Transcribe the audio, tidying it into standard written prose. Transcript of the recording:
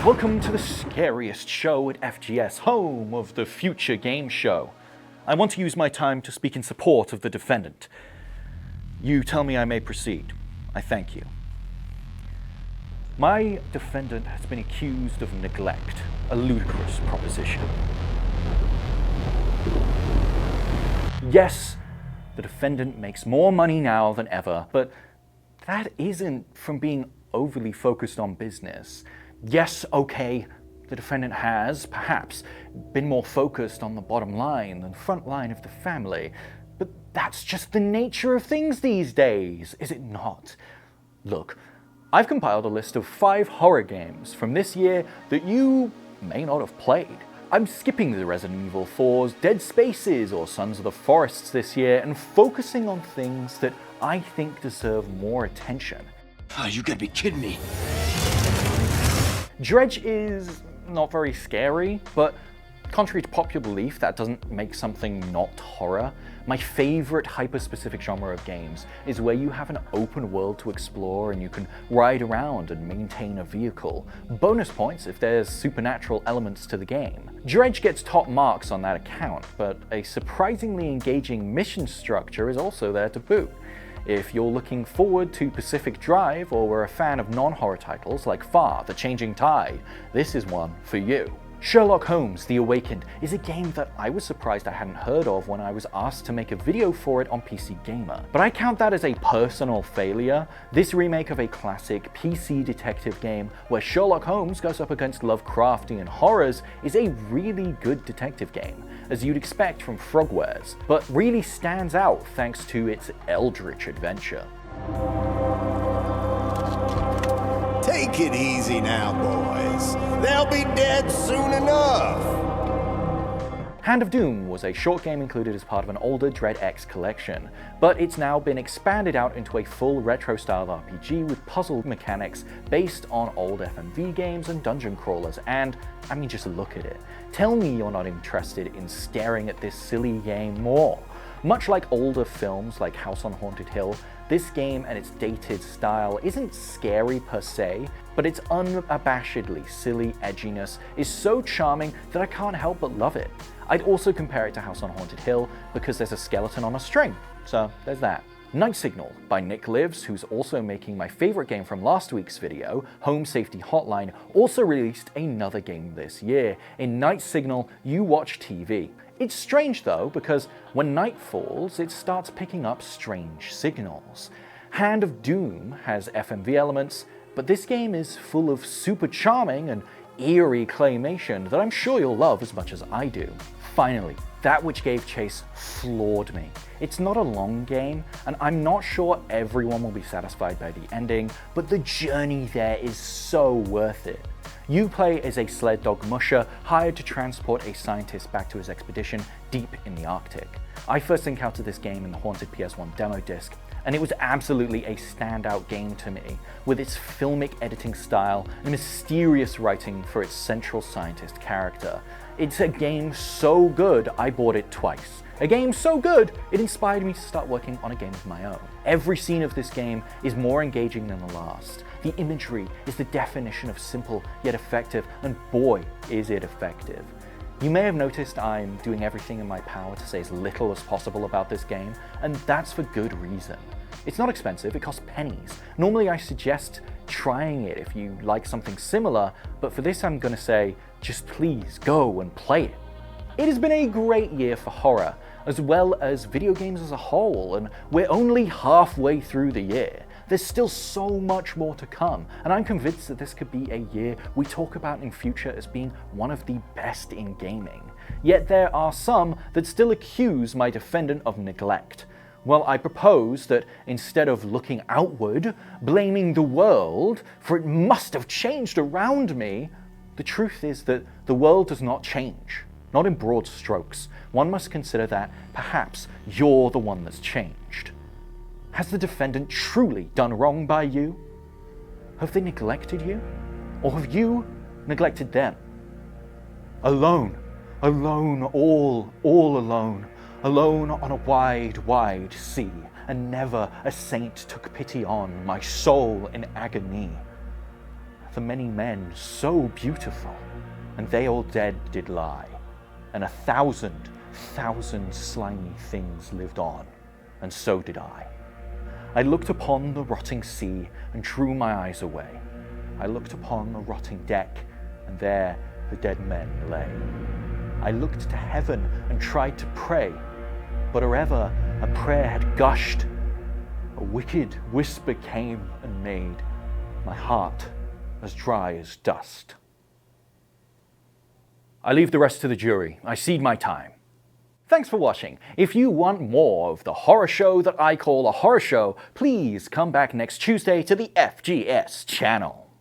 Welcome to the scariest show at FGS, home of the future game show. I want to use my time to speak in support of the defendant. You tell me I may proceed. I thank you. My defendant has been accused of neglect, a ludicrous proposition. Yes, the defendant makes more money now than ever, but that isn't from being overly focused on business. Yes, okay, the defendant has, perhaps, been more focused on the bottom line than front line of the family, but that's just the nature of things these days, is it not? Look, I've compiled a list of 5 horror games from this year that you may not have played. I'm skipping the Resident Evil 4's Dead Spaces or Sons of the Forests this year and focusing on things that I think deserve more attention. Oh, you gotta be kidding me. Dredge is not very scary, but contrary to popular belief, that doesn't make something not horror. My favorite hyper-specific genre of games is where you have an open world to explore and you can ride around and maintain a vehicle. Bonus points if there's supernatural elements to the game. Dredge gets top marks on that account, but a surprisingly engaging mission structure is also there to boot. If you're looking forward to Pacific Drive or were a fan of non-horror titles like Far, The Changing Tide, this is one for you. Sherlock Holmes, The Awakened is a game that I was surprised I hadn't heard of when I was asked to make a video for it on PC Gamer. But I count that as a personal failure. This remake of a classic PC detective game where Sherlock Holmes goes up against Lovecraftian horrors is a really good detective game, as you'd expect from Frogwares, but really stands out thanks to its eldritch adventure. Take it easy now, boys. They'll be dead soon enough. Hand of Doom was a short game included as part of an older Dredge collection, but it's now been expanded out into a full retro-style RPG with puzzle mechanics based on old FMV games and dungeon crawlers, and, I mean, just look at it. Tell me you're not interested in staring at this silly game more. Much like older films like House on Haunted Hill, this game and its dated style isn't scary per se, but its unabashedly silly edginess is so charming that I can't help but love it. I'd also compare it to House on Haunted Hill because there's a skeleton on a string, so there's that. Night Signal by Nick Lives, who's also making my favorite game from last week's video, Home Safety Hotline, also released another game this year. In Night Signal, you watch TV. It's strange though, because when night falls, it starts picking up strange signals. Hand of Doom has FMV elements, but this game is full of super charming and eerie claymation that I'm sure you'll love as much as I do. Finally, That Which Gave Chase floored me. It's not a long game, and I'm not sure everyone will be satisfied by the ending, but the journey there is so worth it. You play as a sled dog musher hired to transport a scientist back to his expedition deep in the Arctic. I first encountered this game in the Haunted PS1 demo disc, and it was absolutely a standout game to me, with its filmic editing style and mysterious writing for its central scientist character. It's a game so good, I bought it twice. A game so good, it inspired me to start working on a game of my own. Every scene of this game is more engaging than the last. The imagery is the definition of simple yet effective, and boy, is it effective. You may have noticed I'm doing everything in my power to say as little as possible about this game, and that's for good reason. It's not expensive, it costs pennies. Normally I suggest trying it if you like something similar, but for this I'm gonna say, just please go and play it. It has been a great year for horror, as well as video games as a whole, and we're only halfway through the year. There's still so much more to come, and I'm convinced that this could be a year we talk about in future as being one of the best in gaming. Yet there are some that still accuse my defendant of neglect. Well, I propose that instead of looking outward, blaming the world, for it must have changed around me, the truth is that the world does not change. Not in broad strokes. One must consider that perhaps you're the one that's changed. Has the defendant truly done wrong by you? Have they neglected you? Or have you neglected them? Alone, all alone. Alone on a wide, wide sea, and never a saint took pity on my soul in agony. for many men so beautiful, and they all dead did lie, and 1,000 slimy things lived on, and so did I. I looked upon the rotting sea and drew my eyes away. I looked upon the rotting deck, and there the dead men lay. I looked to heaven and tried to pray, but or ever a prayer had gushed, a wicked whisper came and made my heart as dry as dust. I leave the rest to the jury. I cede my time. Thanks for watching. If you want more of the horror show that I call a horror show, please come back next Tuesday to the FGS channel.